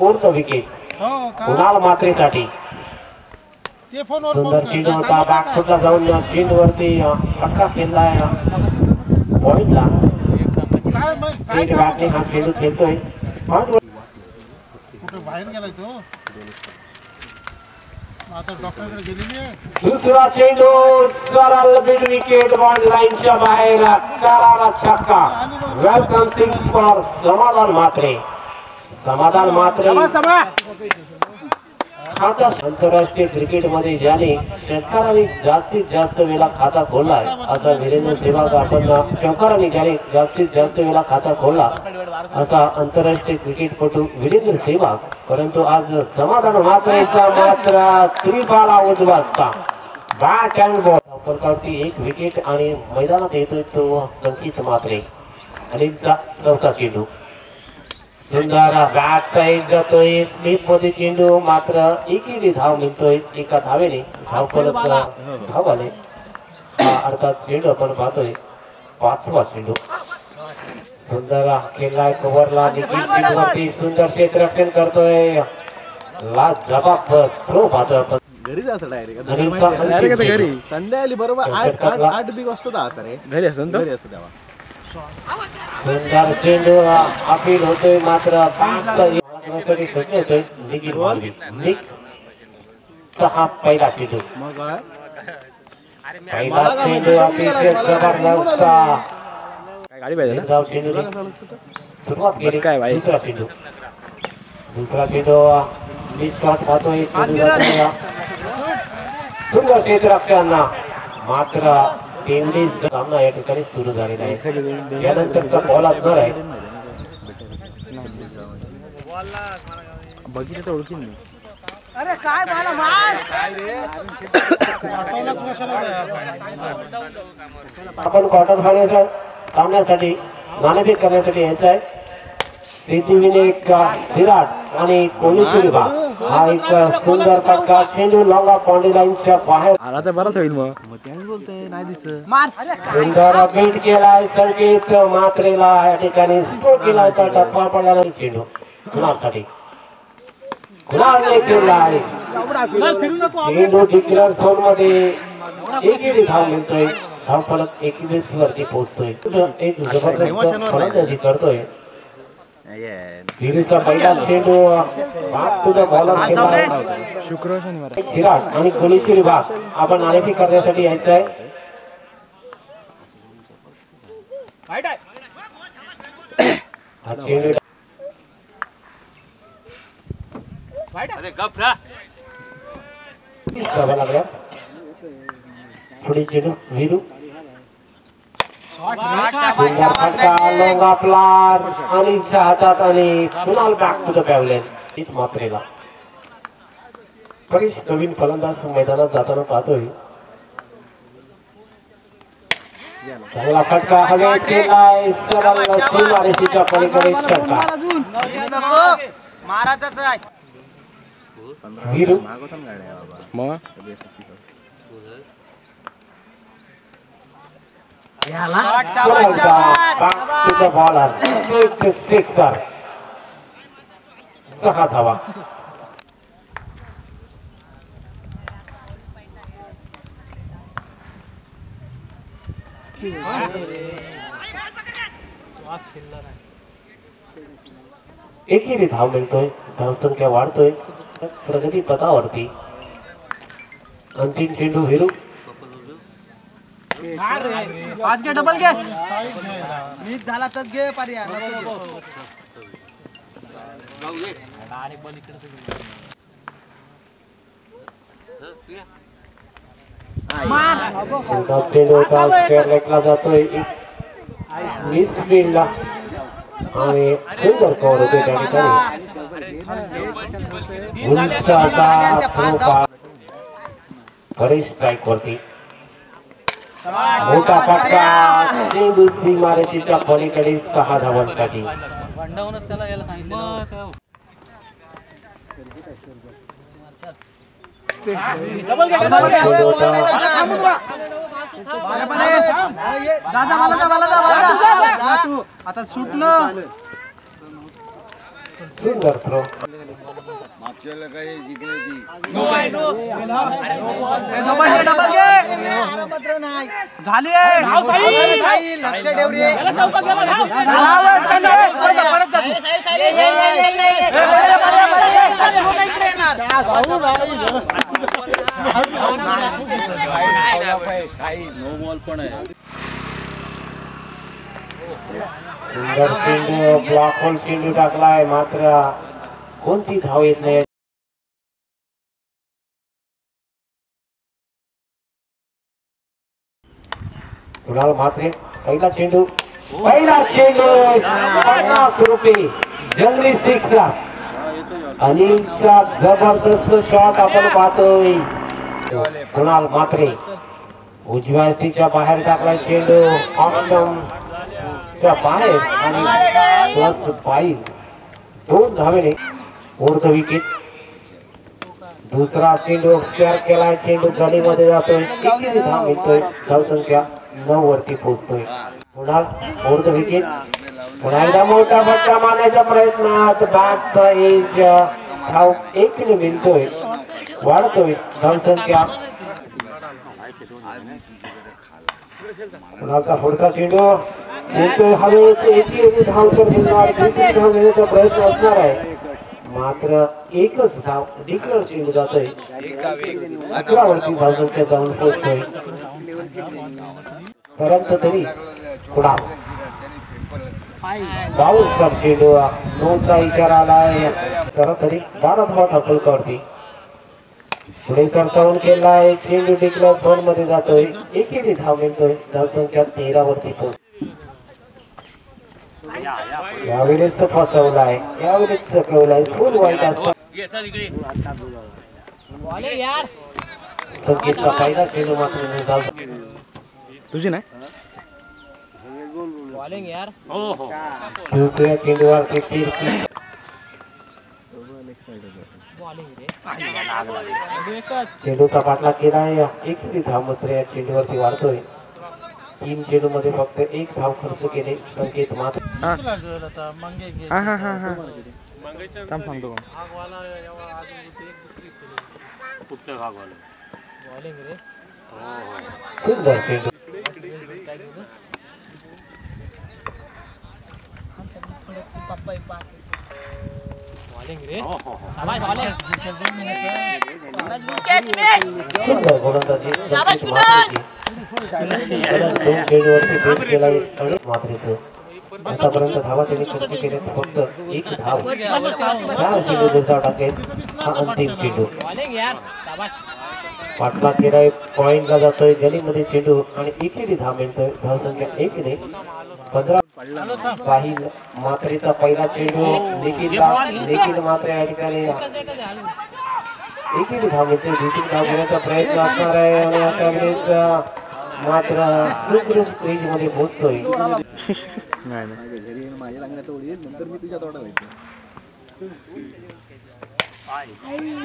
Fourth wicket Kunal मात्रेसाठी सुंदर चेंडू होता बॅकफुटला जाऊन चेंडूवरती फटका खेळलाय पॉइंटला स्ट्रेट बॅटने हा चेंडू खेळतोय बाहेर गेलाय तो आता डॉक्टरकडे गेलेली आहे दुसरा चेंडू सरळ मिड विकेट बॉल लाईनच्या बाहेर करारा छक्का वेलकम सिक्स फॉर समाधान मात्रे खाता आंतरराष्ट्रीय क्रिकेट मध्ये ज्याने षटकारांनी जास्तीत जास्त वेळा खाता खोललाय असा वीरेंद्र सेहवाग आपण षटकारांनी ज्याने जास्तीत जास्त वेळा खाता खोलला असा आंतरराष्ट्रीय क्रिकेटपटू वीरेंद्र सेहवाग परंतु आज समाधान मात्रेचा मात्र त्रिफाला उद्ध्वस्त बॅट अँड बॉल फलकावरती एक विकेट आणि मैदानात येतोय तो संकेत मात्रे आणि चौथा चेंडू सुंदर बॅक साईड जातोय स्लिप मध्ये चेंडू मात्र एकेरी धाव मिळतोय एका धावेने धाव फलक धाव आले अर्थात चेंडू आपण पाहतोय पाचवा चेंडू सुंदर खेळलाय कव्हरला चेंडूवरती सुंदर क्षेत्ररक्षण करतोय लाज जबाब थ्रो पाहतोय आपण घरी जायचं डायरेक्ट घरी संध्याकाळी बरोबर 8 बिग वाजता रे घरी असं तेव्हा सुंदर चेंडू अपील होतोय मात्र सहा पहिला चेंडू पहिला चेंडू अतिशय जबरदस्त गाडी पाहिजे सुरुवात केली दुसरा चेंडू शॉट पाहतोय सुंदर क्षेत्ररक्षण मात्र टीमनीच सामना या ठिकाणी सुरू झालेला आहे यानंतरचा बॉल असणार आहे बघितलं तर ओळखीन मी अरे काय मला मार आपण क्वार्टर फायनल सामन्यासाठी नाणेफेक करण्यासाठी यायचं आहे सिद्धिविनायक विराट आणि कोल्हापूर विभाग हा एक सुंदर फटका चेंडू लॉंगा बाउंड्री लाईनच्या बाहेर आला तर बराच होईल मग त्याने बोलतोय नाही दिसत सुंदर बीट केलाय संकेत मात्रेला या ठिकाणी स्कोर केला होता टप्पा पडलेला चेंडू कुणासाठी कुणाने केलाय चेंडू डिक्लेअर झोन मध्ये एकेरी धाव मिळतोय धाव फलक 21 वरती पोहोचतोय एक जबरदस्त फलंदाजी करतोय सिरीजचा पहिला चेंडू बॅक टू द बॉलर शुक्रवार शनिवार विराट आणि कोल्हापूर विभाग आपण नाणेफेक करण्यासाठी यायचं आहे हा चेंडू थोडी चेंडू वीरू सुंदर फटका लोंगा प्लार आणि हातात आणि Kunal back to the pavilion हिट मात्रेला परीश नवीन फलंदाज मैदानात जाताना पाहतोय चांगला फटका हवे केलाय सरळ सीमारेषेच्या पलीकडे षटकार मारायचाच आहे वीरू मग back to the bowler sixer सहा धावा एकेरी धाव मिळतोय धावसंख्या वाढतोय प्रगती पथावरती अंतिम चेंडू वीरू आज घे डबल घे मीच झाला तर घे पर्याय मार चेंडू स्क्वेअर लेगला जातोय मिस फील्डला आणि सुंदर कव्हर होते त्या ठिकाणी उंच असा हरीश स्ट्राईक वरती मोठा फटका चेंडू सीमारेषेच्या पलीकडे 6 धावांसाठी त्याला यायला सांगितलं आता सुटलं सुंदर थ्रो डबल घे झाली लक्ष ठेव रे सुंदर चेंडू ब्लॉक होल चेंडू टाकलाय मात्र कोणती धाव येत नाही. कुणाल म्हात्रे पहिला चेंडू 50 रुपये जंगली सिक्स अनिलचा जबरदस्त शॉट आपण पाहतोय. कुणाल म्हात्रे उजव्या स्टीच्या बाहेर टाकला चेंडू ऑप्शनच्या बाहेर आणि प्लस 22 2 धावेने फोर्थ विकेट. दुसरा चेंडू स्क्वेअर केलाय चेंडू गलीमध्ये जातोय. एकेरी धाव मिळतोय. धावसंख्या 9 वरती पोहोचतोय. Kunal fourth wicket. पुन्हा एकदा मोठा फटका मारण्याच्या प्रयत्नात बॅटचा एज धाव एकीने मिळतोय वाढतोय. धावसंख्या कुणालचा पुढचा चेंडू येतोय हवेत. एकेरी धाव तर मिळणार. दुसरी धाव घेण्याचा प्रयत्न असणार आहे मात्र एकच धाव डिक्लेअर चेंडू जातोय. 11 वरती धावसंख्या जाऊन पोहोचतोय. परंतु तरी कुणाल बाऊसचा चेंडू नोचा इशारा आलाय. सरासरी 12 धावा फलकावरती पुढे सरसावून केलाय चेंडू डिक्लेअर झोन मध्ये जातोय. एकेरी धाव मिळतोय. धावसंख्या 13 वरती पोहोचतोय. यावेळेस फसवलाय. यावेळेस चकवलाय. फुल वाईट असतात. संकेतचा पहिला चेंडू मात्र तुझी नाही दुसऱ्या चेंडूवरती फिरकी चेंडूचा पाठलाग केलाय. एकेरी धाव मात्र या चेंडूवरती वाढतोय. 3 चेंडू मध्ये फक्त 1 धाव खर्च केले. संकेत मात्र सुंदर चेंडू सुंदर गोलंदाजी संकेत मात्रेची. 2 चेंडूवरती बेट केलाय मात्रेचं. आतापर्यंत धावा त्यांनी खर्च केले फक्त 1 धाव. 4 चेंडू दुसरा टाकेल हा अंतिम चेंडू. पाठलाग केलाय. पॉइंटला जातोय गलीमध्ये चेंडू आणि एकेरी धाव मिळतोय. धावसंख्या 1ने 15. साहिल मात्रेचा पहिला चेंडू निखिल मात्रे या ठिकाणी एकेरी धाव मिळते. दुसरी धाव घेण्याचा प्रयत्न असणार आहे आणि अशा वेळेस मात्र सुखरूप स्टेज मध्ये पोहोचतोय.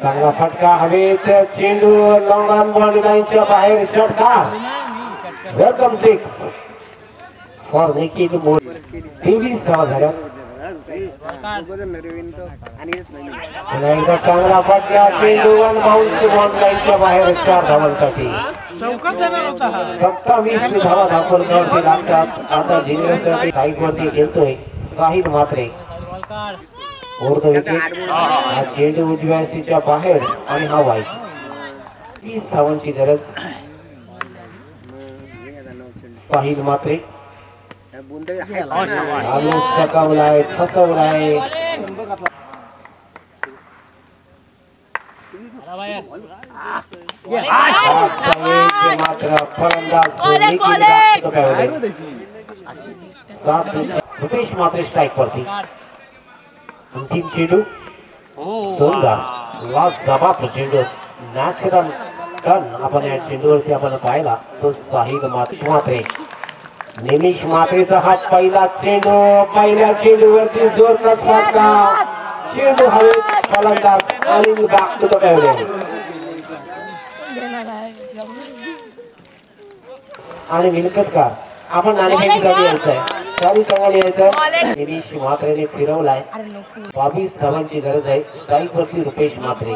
चांगला फटका हवेत. चेंडू लॉंग ऑन बाउंड्री लाईनच्या बाहेर. षटकार. वेलकम 6 फॉर निखिल मोड. 23 धावा झाल्या. एकदा चांगला फटका. चेंडू 1 बाउन्स बाउंड्री लाईनच्या बाहेर. 4 धावांसाठी 27 धावा धावपलकावरती लागतात. आता जिल्ह्यासाठी साईडवरती खेळतोय साहिल मात्रे. Fourth wicket. हा चेंडू उजव्या स्टीच्या बाहेर आणि हा वाईट. 30 धावांची गरज. साहिल मात्रे सकावलाय फसवलाय. मात्र फलंदाज रुपेश मात्रे स्ट्राईक वरती. अंतिम चेंडू 2 जबाब चेंडू. नॅचरल टर्न आपण या चेंडूवरती आपण पाहिला तो साहिल मात्रे. निमिष मात्रेचा हा पहिला चेंडू. पहिल्या चेंडूवरती जोरदार फटका. चेंडू हवेत. फलंदाज आणि बॅक टू द पॅव्हलियन. आणि मिलकतकार आपण नाणेफेकीसाठी यायचं आहे. चारी संघाने यायचं दिनेश म्हात्रेने फिरवलाय 22 धावांची गरज आहे स्ट्राईक वरती रुपेश म्हात्रे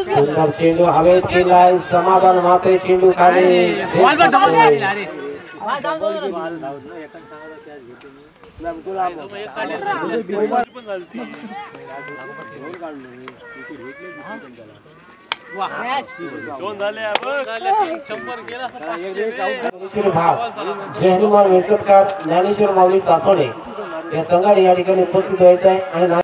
सुंदर चेंडू हवेत गेलाय समाधान म्हात्रे चेंडू खाली जय हनुमान वेंकटकर ज्ञानेश्वर माऊली सासवडे या संघाने या ठिकाणी उपस्थित व्हायचं आहे आणि